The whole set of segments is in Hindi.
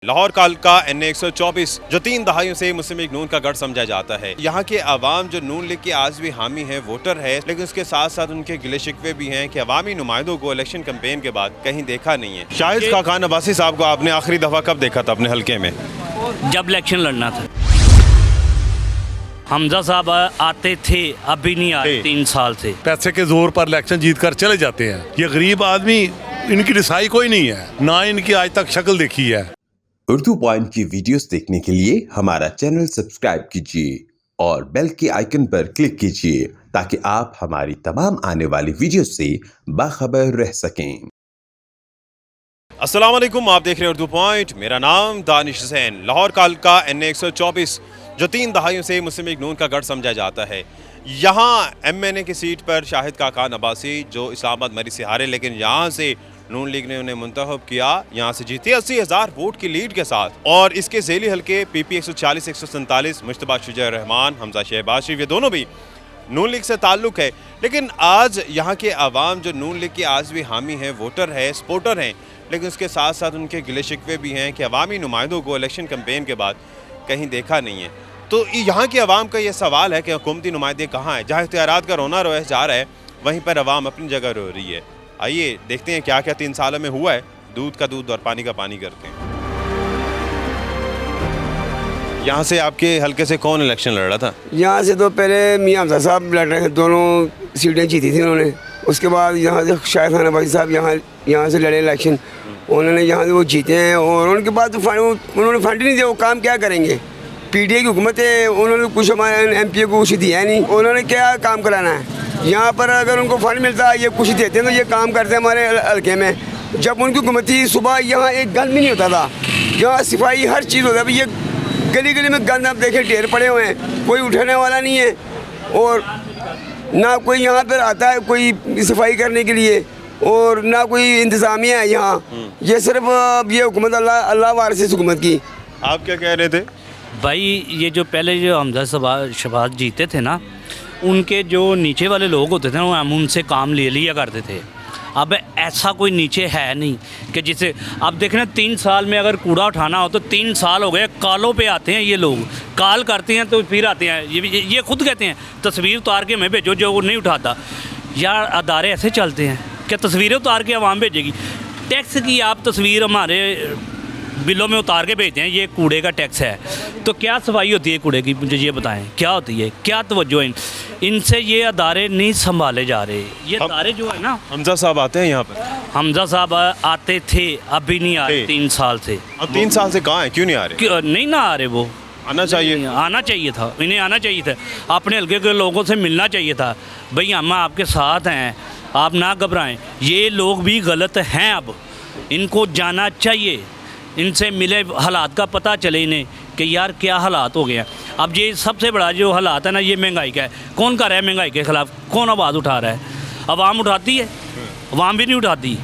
लाहौर कालका NA 124 जो 3 दहाइयों से मुस्लिम लीग नून का गढ़ समझा जाता है। यहाँ के अवाम जो नून लीग की आज भी हामी है, वोटर है, लेकिन उसके साथ साथ उनके गिले शिकवे भी हैं कि अवामी नुमाइंदों को इलेक्शन कैंपेन के बाद कहीं देखा नहीं है। शाहिद खाकान अब्बासी साहब को आपने आखिरी दफा कब देखा था अपने हल्के में? जब इलेक्शन लड़ना था। हमजा साहब आते थे, अभी नहीं आए 3 साल से। पैसे के जोर पर इलेक्शन जीत कर चले जाते हैं। ये गरीब आदमी, इनकी रिसाई कोई नहीं है, ना इनकी आज तक शक्ल देखी है। उर्दू पॉइंट की वीडियोस देखने के लिए हमारा चैनल सब्सक्राइब कीजिए और बेल के आइकन पर क्लिक कीजिए ताकि आप हमारी तमाम आने वाली वीडियोस से बाखबर रह सकें। अस्सलाम वालेकुम, आप देख रहे हैं उर्दू पॉइंट। मेरा नाम दानिश हुसैन। लाहौर कालका NA 124 जो 3 दहाइयों से मुस्लिम लीग नून का गढ़ समझा जाता है। यहाँ MNA की सीट पर शाहिद खाकान अब्बासी जो इस्लामाबाद मरी से हारे, लेकिन यहाँ से नून लीग ने उन्हें मुंतखब किया, यहाँ से जीते 80,000 वोट की लीड के साथ। और इसके ज़ेली हल्के PP 140 147 मुश्तबा शुजैर रहमान, हमजा शहबाज शरीफ, ये दोनों भी नून लीग से ताल्लुक़ है। लेकिन आज यहाँ के अवाम जो नून लीग की आज भी हामी है, वोटर है, सपोर्टर हैं, लेकिन उसके साथ साथ उनके गिले शिकवे भी हैं कि अवामी नुमाइंदों को इलेक्शन कैंपेन के बाद कहीं देखा नहीं है। तो यहाँ के अवाम का ये सवाल है कि हुकूमती नुमाइंदे कहाँ हैं? जहाँ इख्तियारात का रोना रोया जा रहा है, वहीं पर अवाम अपनी जगह रो रही है। आइए देखते हैं क्या क्या 3 सालों में हुआ है। दूध का दूध और पानी का पानी करते हैं। यहाँ से आपके हल्के से कौन इलेक्शन लड़ रहा था? यहाँ से तो पहले मियाँ हमजा साहब लड़ रहे थे, दोनों सीटें जीती थी उन्होंने। उसके बाद यहाँ से शाहिद खान अब्बासी साहब यहाँ से लड़े इलेक्शन, उन्होंने यहाँ से वो जीते हैं। और उनके बाद उन्होंने फंड नहीं दिया, वो काम क्या करेंगे? PDA की हुकूमत है, उन्होंने कुछ हमारे MP को कुछ दिया नहीं, उन्होंने क्या काम कराना है? यहाँ पर अगर उनको फंड मिलता, ये कुछ देते हैं तो ये काम करते हैं हमारे हल्के में। जब उनकी हुकूमत थी, सुबह यहाँ एक गंद भी नहीं होता था, यहाँ सफाई हर चीज़ होता है। ये गली गली में गंद आप देखें ढेर पड़े हुए हैं, कोई उठाने वाला नहीं है और ना कोई यहाँ पर आता है कोई सफाई करने के लिए, और ना कोई इंतज़ामिया है यहाँ। ये सिर्फ ये हुकूमत अल्लाह वारिस हुकूमत की। आप क्या कह रहे थे भाई? ये जो पहले जो हमजा शहबाज जीते थे ना, उनके जो नीचे वाले लोग होते थे ना, हम उनसे काम ले लिया करते थे। अब ऐसा कोई नीचे है नहीं कि जिसे अब देखना 3 साल में अगर कूड़ा उठाना हो तो 3 साल हो गए, कालों पे आते हैं ये लोग, काल करते हैं तो फिर आते हैं। ये खुद कहते हैं तस्वीर उतार के मैं भेजो, जो वो नहीं उठाता। यार अदारे ऐसे चलते हैं क्या तस्वीरें उतार के आवाम भेजेगी? टैक्स की आप तस्वीर हमारे बिलों में उतार के भेजते हैं, ये कूड़े का टैक्स है, तो क्या सफाई होती है कूड़े की? मुझे ये बताएं, क्या होती है? क्या तवज्जो है? इनसे ये अदारे नहीं संभाले जा रहे। ये अदारे जो है ना, हमजा साहब आते हैं यहाँ पर? हमजा साहब आते थे, अभी नहीं आए 3 साल से। अब 3 साल से कहाँ हैं? क्यों नहीं आ रहे? नहीं ना आ रहे, वो आना चाहिए, आना चाहिए था, इन्हें आना चाहिए था, अपने हल्के के लोगों से मिलना चाहिए था। भाई हम आपके साथ हैं, आप ना घबराएं, ये लोग भी गलत हैं, अब इनको जाना चाहिए, इनसे मिले, हालात का पता चले इन्हें कि यार क्या हालात हो गए हैं। अब ये सबसे बड़ा जो हालात है ना, ये महंगाई का है। कौन कर रहा है महंगाई के ख़िलाफ़? कौन आवाज़ उठा रहा है? अवाम उठाती है? अवाम भी नहीं उठाती,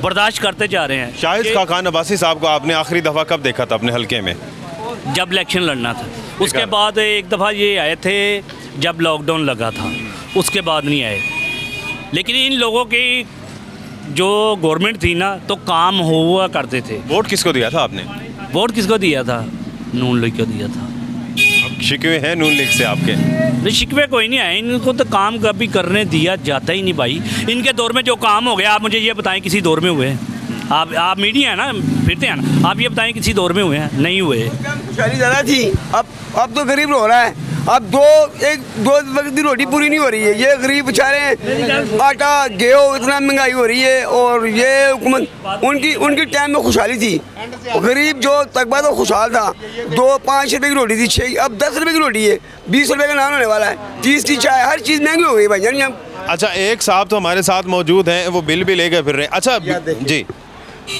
बर्दाश्त करते जा रहे हैं। शाहिद खाकान अब्बासी साहब को आपने आखिरी दफ़ा कब देखा था अपने हल्के में? जब इलेक्शन लड़ना था। उसके बाद एक दफ़ा ये आए थे जब लॉकडाउन लगा था, उसके बाद नहीं आए। लेकिन इन लोगों की जो गवर्नमेंट थी ना, तो काम हुआ करते थे। वोट किसको दिया था आपने? वोट किसको दिया था? नून लीग को दिया था। अब शिकवे हैं नून लीग से आपके? नहीं, शिकवे कोई नहीं आए, इनको तो काम कभी करने दिया जाता ही नहीं भाई। इनके दौर में जो काम हो गया, आप मुझे ये बताएं किसी दौर में हुए? आप मीडिया है ना, फिरते हैं ना, आप ये बताएं किसी दौर में हुए हैं? नहीं हुए। खुशहाली ज़्यादा थी, अब तो गरीब रो रहा है। अब दो वक्त की रोटी पूरी नहीं हो रही है। ये गरीब बेचारे, आटा गेहूँ इतना महंगाई हो रही है। और ये हुकूमत उनकी टाइम में खुशहाली थी, गरीब जो तकबा तो खुशहाल था। 2-5 रुपये की रोटी थी, 6 अब 10 रुपये की रोटी है, 20 रुपये का नान होने वाला है, 30 की चाय, हर चीज़ महंगी हो गई भाई जान। अच्छा, एक साहब तो हमारे साथ मौजूद हैं, वो बिल भी लेकर फिर रहे हैं। अच्छा जी,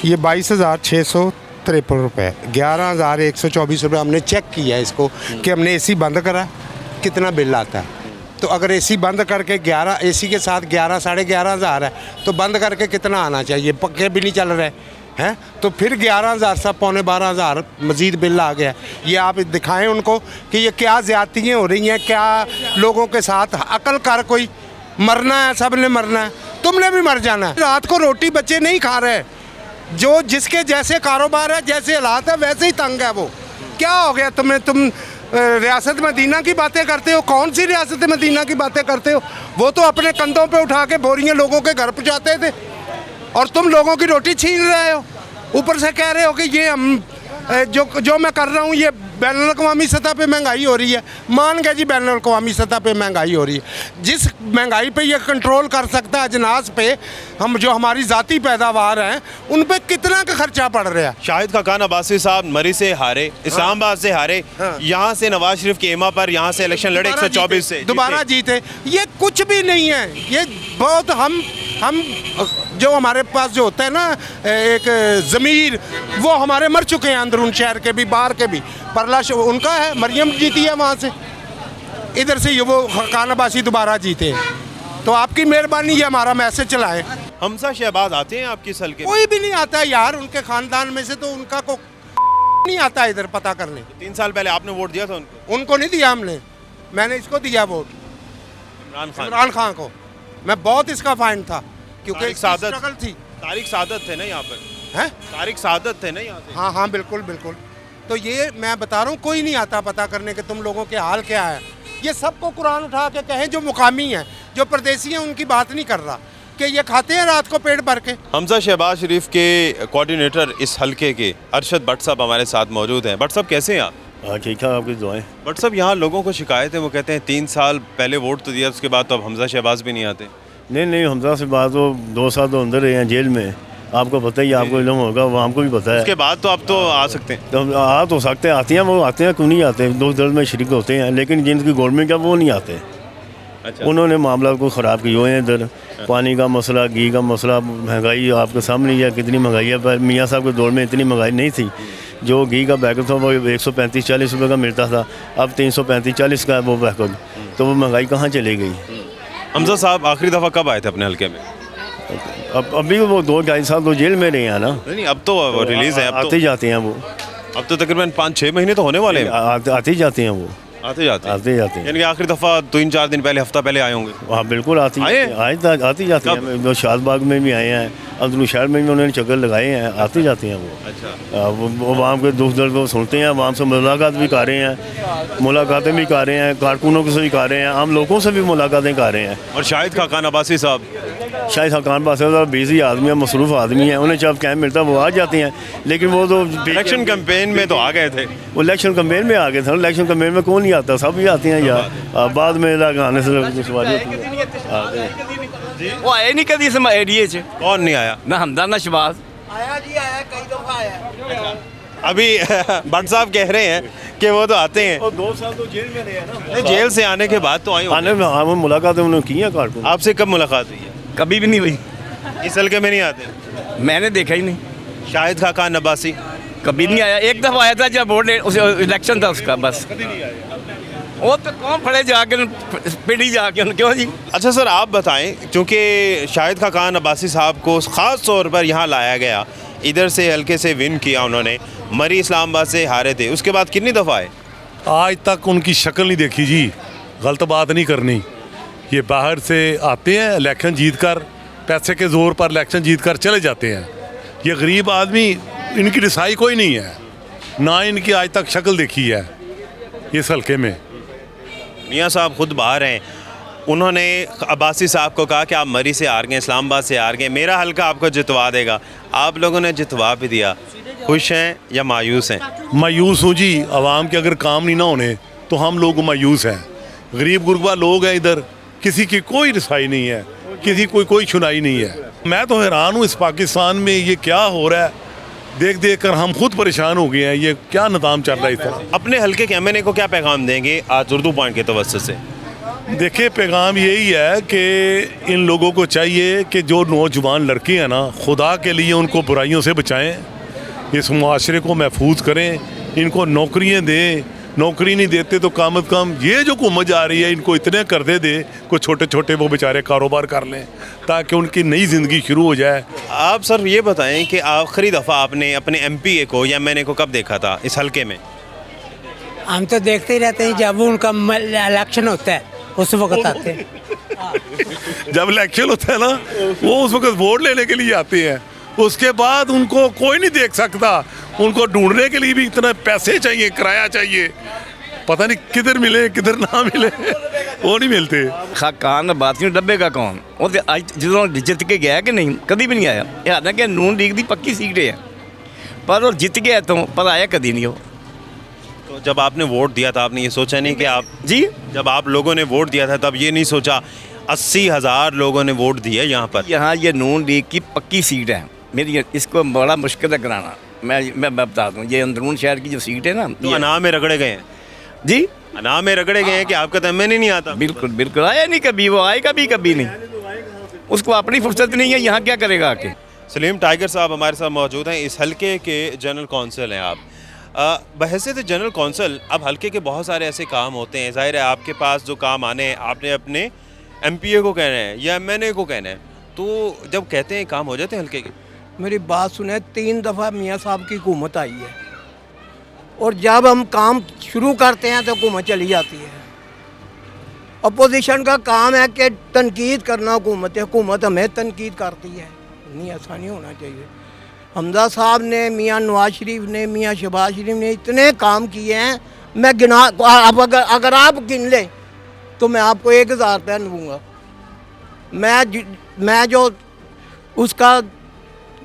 ये 22,653 रुपये, 11,124 रुपये हमने चेक किया इसको कि हमने AC बंद करा, कितना बिल आता है। तो अगर AC बंद करके 11 AC के साथ 11 साढ़े 11,000 है, तो बंद करके कितना आना चाहिए? पक्के भी नहीं चल रहे हैं, तो फिर 11,000 से 12,500 मज़ीद बिल आ गया। ये आप दिखाएं उनको कि ये क्या ज़्यादतियाँ हो रही हैं, क्या लोगों के साथ। अकल कर, कोई मरना है, सब ने मरना है, तुमने भी मर जाना है। रात को रोटी बच्चे नहीं खा रहे, जो जिसके जैसे कारोबार है, जैसे हालात है, वैसे ही तंग है वो। क्या हो गया तुम्हें? तुम रियासत मदीना की बातें करते हो। कौन सी रियासत मदीना की बातें करते हो? वो तो अपने कंधों पे उठा के बोरियां लोगों के घर पहुँचाते थे, और तुम लोगों की रोटी छीन रहे हो। ऊपर से कह रहे हो कि ये हम जो मैं कर रहा हूँ ये बैनुल-अक़वामी सतह पे महंगाई हो रही है। मान गए जी, बैनुल-अक़वामी सतह पे महंगाई हो रही है। जिस महंगाई पे ये कंट्रोल कर सकता है अजनास पे, हम जो हमारी ज़ाती पैदावार हैं उन पे कितना का खर्चा पड़ रहा है। शाहिद खाकान अब्बासी साहब मरी से हारे, इस्लामाबाद से हारे, यहाँ से नवाज शरीफ के एमा पर यहाँ से इलेक्शन लड़े 124 से दोबारा जीते। ये कुछ भी नहीं है। ये बहुत हम जो हमारे पास जो होता है ना एक ज़मीर, वो हमारे मर चुके हैं अंदरून शहर के भी, बाहर के भी। परला उनका है, मरियम जीती है वहाँ से, इधर से ये वो खाकान अब्बासी दोबारा जीते। तो आपकी मेहरबानी, ये हमारा मैसेज चलाएं। हमजा शहबाज आते हैं आपकी इस हल्के में? कोई भी नहीं आता यार उनके ख़ानदान में से, तो उनका को नहीं आता इधर पता करने। 3 साल पहले आपने वोट दिया था उनको? उनको नहीं दिया हमने, मैंने इसको दिया वोट, इमरान खान को। मैं बहुत इसका फैन था, क्योंकि स्ट्रगल थी। तारिक सादत थे ना यहाँ पर? हैं? तारिक सादत थे ना यहाँ से? हाँ हाँ, बिल्कुल बिल्कुल। तो ये मैं बता रहा हूँ, कोई नहीं आता पता करने के तुम लोगों के हाल क्या है। ये सबको कुरान उठा के कहें, जो मुकामी हैं, जो परदेसी हैं, उनकी बात नहीं कर रहा कि ये खाते हैं रात को पेट भर के। हमजा शहबाज शरीफ के कोऑर्डिनेटर इस हल्के के अरशद भट्ट साहब हमारे साथ मौजूद हैं। भट्ट साहब कैसे हैं आप? हाँ ठीक है, आपकी दुआएं। भट्ट साहब, यहाँ लोगों को शिकायत है, वो कहते हैं 3 साल पहले वोट तो दिया, उसके बाद तो अब हमजा शहबाज भी नहीं आते। नहीं, हमजा से बात तो 2 साल तो अंदर रहे हैं जेल में, आपको पता ही, आपको इल्म होगा, वो हमको भी पता है। उसके बाद तो आप तो आ सकते हैं। तो आ तो सकते हैं, आते हैं, वो आते हैं, क्यों नहीं आते? दुख दर्द में शरीक होते हैं, लेकिन जिनकी गवर्नमेंट है वो नहीं आते। अच्छा। उन्होंने मामला को ख़राब किए हुए हैं। इधर पानी का मसला, घी का मसला, महंगाई आपके सामने ही है, कितनी महंगाई है। पर मियाँ साहब के दौर में इतनी महंगाई नहीं थी। जो घी का पैकेट था वो 135-40 रुपये का मिलता था, अब 335-40 का है वो पैकेट। तो वो महंगाई कहाँ चली गई? हमजा साहब आखिरी दफ़ा कब आए थे अपने हल्के में? अब अभी वो 2-2.5 साल तो जेल में रहे हैं ना। नहीं, अब तो रिलीज़ है। आते जाते हैं वो, अब तो तकरीबन 5-6 महीने तो होने वाले हैं। आते जाते हैं वो, आते जाते हैं। हैं। यानी कि आखिरी दफ़ा 3-4 दिन पहले, हफ्ता पहले आए होंगे। हाँ बिल्कुल, आती जाते हैं। वो शादबाग में भी आए हैं, अंदरू शहर में भी उन्होंने चक्कर लगाए हैं, आते जाते हैं वो। अच्छा। वो आवाम के दुख दर्द को सुनते हैं, आवाम से मुलाकात भी कर रहे हैं, मुलाकातें भी कर रहे हैं, कारकुनों से भी कर रहे हैं, आम लोगों से भी मुलाकातें कर रहे हैं। और शाहिद खाकान अब्बासी साहब? शाहिद खाकान अब्बासी साहब बिजी आदमी है, मसरूफ़ आदमी है, उन्हें जब कैंप मिलता है वो आ जाते हैं। लेकिन वो तो इलेक्शन कैंपेन में तो आ गए थे। वो इलेक्शन कैंपेन में आ गए थे। इलेक्शन कैंपेन में कौन नहीं आता? सब ही आते हैं यार, बाद में आने से सवारी होती है। वो आए नहीं कभी इस एरिए च। कौन नहीं आया? ना हमदा ना शहबाज। आया जी, आया, कई दफ़ा आया। अभी भट्ट साहब कह रहे हैं कि वो तो आते हैं। 2 साल तो जेल में रहे हैं ना। नहीं, जेल से आने के बाद तो आए होंगे। आने में हाँ, मुलाकातें उन्होंने की हैं कारकुन। आपसे कब मुलाकात हुई है? कभी भी नहीं हुई, इस हल्के में नहीं आते? मैंने देखा ही नहीं। शाहिद खाकान अब्बासी कभी नहीं आया। एक दफ़ा आया था जब वोट इलेक्शन था उसका, बस। वो तो कौन फड़े जाके पिड़ी जाके, क्यों जी? अच्छा सर, आप बताएं, क्योंकि शाहिद खाकान अब्बासी साहब को ख़ास तौर पर यहाँ लाया गया, इधर से हल्के से विन किया उन्होंने, मरी इस्लामाबाद से हारे थे, उसके बाद कितनी दफ़ा आए? आज तक उनकी शक्ल नहीं देखी जी। गलत बात नहीं करनी। ये बाहर से आते हैं, इलेक्शन जीत कर, पैसे के ज़ोर पर इलेक्शन जीत कर चले जाते हैं। ये गरीब आदमी, इनकी रसाई कोई नहीं है, ना इनकी आज तक शक्ल देखी है इस हल्के में। मियाँ साहब खुद बाहर हैं, उन्होंने अब्बासी साहब को कहा कि आप मरी से हार गए, इस्लामाबाद से हार गए, मेरा हल्का आपको जितवा देगा। आप लोगों ने जितवा भी दिया। खुश हैं या मायूस हैं? मायूस हूँ जी। आवाम के अगर काम नहीं ना होने तो हम लोग मायूस हैं। गरीब गुरबा लोग हैं इधर, किसी की कोई रसाई नहीं है, किसी कोई सुनाई नहीं है। मैं तो हैरान हूँ, इस पाकिस्तान में ये क्या हो रहा है देख देख कर हम खुद परेशान हो गए हैं। ये क्या निज़ाम चल रहा है इस तरह? अपने हल्के के एमएनए को क्या पैगाम देंगे आज उर्दू पॉइंट के तवज्जुह से? देखिए, पैगाम यही है कि इन लोगों को चाहिए कि जो नौजवान लड़के हैं ना, खुदा के लिए उनको बुराइयों से बचाएं, इस मुआशरे को महफूज करें, इनको नौकरियां दें। नौकरी नहीं देते तो कम अज़ कम ये जो हुकूमत जा रही है इनको इतने कर्जे दे, कुछ छोटे छोटे वो बेचारे कारोबार कर लें ताकि उनकी नई ज़िंदगी शुरू हो जाए। आप सर ये बताएं कि आखिरी दफ़ा आपने अपने एमपीए को या एमएनए को कब देखा था इस हल्के में? हम तो देखते ही रहते हैं, जब उनका इलेक्शन होता है उस वक्त आते हैं। जब इलेक्शन होता है ना, वो उस वक्त वोट लेने के लिए आते हैं। उसके बाद उनको कोई नहीं देख सकता। उनको ढूंढने के लिए भी इतना पैसे चाहिए, किराया चाहिए, पता नहीं किधर मिले किधर ना मिले, वो नहीं मिलते। खान अब्बासी ਨੂੰ ਲੱਭੇਗਾ ਕੌਣ? ਉਹ ਤੇ ਅੱਜ ਜਦੋਂ ਜਿੱਤ ਕੇ ਗਿਆ ਕਿ ਨਹੀਂ, ਕਦੀ ਵੀ ਨਹੀਂ ਆਇਆ। ਇਹ ਹਾਲਾਂਕਿ ਨੂਨ ਲੀਗ ਦੀ ਪੱਕੀ ਸੀਟ ਹੈ, पर वो जीत गया तो पर आया कभी नहीं हो। तो जब आपने वोट दिया था आपने ये सोचा नहीं कि आप जी, जब आप लोगों ने वोट दिया था तब ये नहीं सोचा 80,000 लोगों ने वोट दिया यहाँ पर? यहाँ ये नून लीग की पक्की सीट है मेरी, इसको बड़ा मुश्किल है कराना। मैं बता दूँ, ये अंदरून शहर की जो सीट है ना, तो अनाम में रगड़े गए हैं जी, अनाम में रगड़े गए हैं कि आपका तो एमएनए नहीं आता। बिल्कुल बिल्कुल आया नहीं कभी, वो आएगा भी कभी नहीं, उसको अपनी फुर्सत नहीं है, यहाँ क्या करेगा आके। सलीम टाइगर साहब हमारे साथ मौजूद हैं, इस हलके के जनरल कौंसल हैं आप। बहैसियत जनरल कौंसल अब हलके के बहुत सारे ऐसे काम होते हैं, जाहिर है आपके पास जो काम आने हैं आपने अपने एमपीए को कहना है या एमएनए को कहना है, तो जब कहते हैं काम हो जाते हैं हलके के? मेरी बात सुने, 3 दफ़ा मियाँ साहब की हुकूमत आई है और जब हम काम शुरू करते हैं तो हुकूमत चली जाती है। अपोजिशन का काम है कि तनकीद करना, हुकूमत हमें तनकीद करती है, नहीं ऐसा नहीं होना चाहिए। हमजा साहब ने, मियाँ नवाज शरीफ ने, मियाँ शहबाज शरीफ ने इतने काम किए हैं, मैं गिना अब अगर आप गिन लें तो मैं आपको 1,000 रुपया दूँगा। मैं जो उसका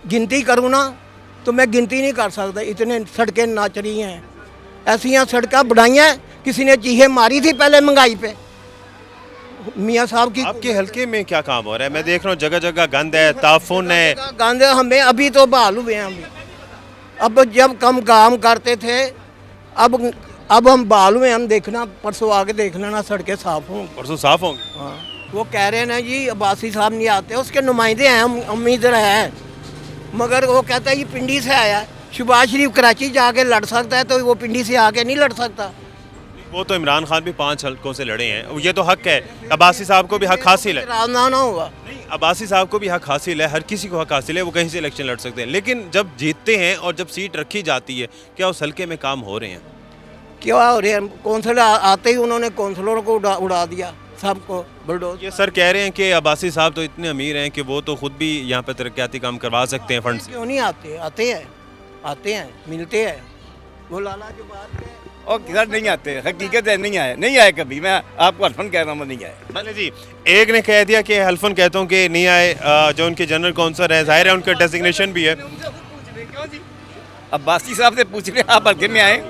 गिनती करूँ ना तो मैं गिनती नहीं कर सकता, इतने सड़कें नाच रही हैं, ऐसी सड़कें बनाई हैं, किसी ने चीखें मारी थी पहले महंगाई पे। मियाँ साहब की आपके हलके में क्या काम हो रहा है? मैं देख रहा हूँ जगह जगह गंद है, ताफुन है। गंद हमें अभी तो बहाल हुए हैं अभी, अब जब कम काम करते थे अब हम बहाल हुए, हम देखना परसों आके देख लेना सड़कें साफ होंगी। परसों साफ होंगे? हाँ, वो कह रहे हैं ना जी अब्बासी साहब नहीं आते, उसके नुमाइंदे हैं, हम इधर हैं, मगर वो कहता है ये पिंडी से आया है। शहबाज शरीफ कराची जाके लड़ सकता है तो वो पिंडी से आके नहीं लड़ सकता। वो तो इमरान खान भी 5 हलकों से लड़े हैं, ये तो हक है, अब्बासी साहब को भी हक हासिल है। ना होगा नहीं, अब्बासी साहब को भी हक हासिल है, हर किसी को हक हासिल है, वो कहीं से इलेक्शन लड़ सकते हैं, लेकिन जब जीतते हैं और जब सीट रखी जाती है क्या उस हलके में काम हो रहे हैं? क्या हो रहे हैं? कौंसलर आते ही उन्होंने कौंसलरों को उड़ा दिया सबको बुलडोज। ये सर कह रहे हैं कि अब्बासी साहब तो इतने अमीर हैं कि वो तो खुद भी यहाँ पे तरक्याती काम करवा सकते हैं फंड से। क्यों नहीं आते? आते हैं मिलते हैं, वो लाला जो बात है और किधर नहीं आते, हकीकत है नहीं आए कभी, मैं आपको हल्फन कह रहा हूँ नहीं आए। भले जी, एक ने कह दिया कि हल्फन कहता हूँ कि नहीं आए, जो उनके जनरल कौंसल है, जाहिर है उनका डेजिग्नेशन भी है। अब्बासी साहब से पूछ रहे आप हल्के में आए?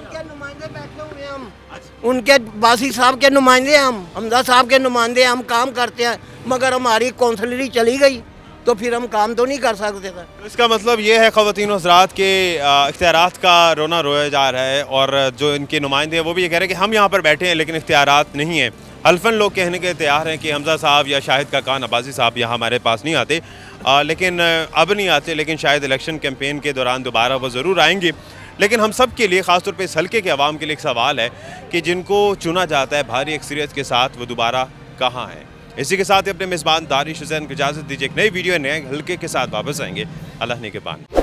उनके बासी साहब के नुमाइंदे हम, हमजा साहब के नुमाइंदे हम काम करते हैं, मगर हमारी कौंसलरी चली गई तो फिर हम काम तो नहीं कर सकते थे। तो इसका मतलब ये है ख़वातीन और हज़रात के इख्तियारात का रोना रोया जा रहा है, और जो इनके नुमाइंदे हैं वो भी ये कह रहे हैं कि हम यहाँ पर बैठे हैं लेकिन इख्तियारात नहीं हैं। हल्फन लोग कहने के तैयार हैं कि हमजा साहब या शाहिद का खान अब्बासी साहब यहाँ हमारे पास नहीं आते, लेकिन अब नहीं आते, लेकिन शायद इलेक्शन कैंपेन के दौरान दोबारा वो ज़रूर आएंगे। लेकिन हम सब के लिए, ख़ासतौर पे इस हल्के के अवाम के लिए एक सवाल है कि जिनको चुना जाता है भारी अक्सरियत के साथ, वो दोबारा कहाँ हैं? इसी के साथ ही अपने मेज़बान दानिश हुसैन को इजाज़त दीजिए। एक नई वीडियो नए हल्के के साथ वापस आएंगे। अल्लाह ने के बाद।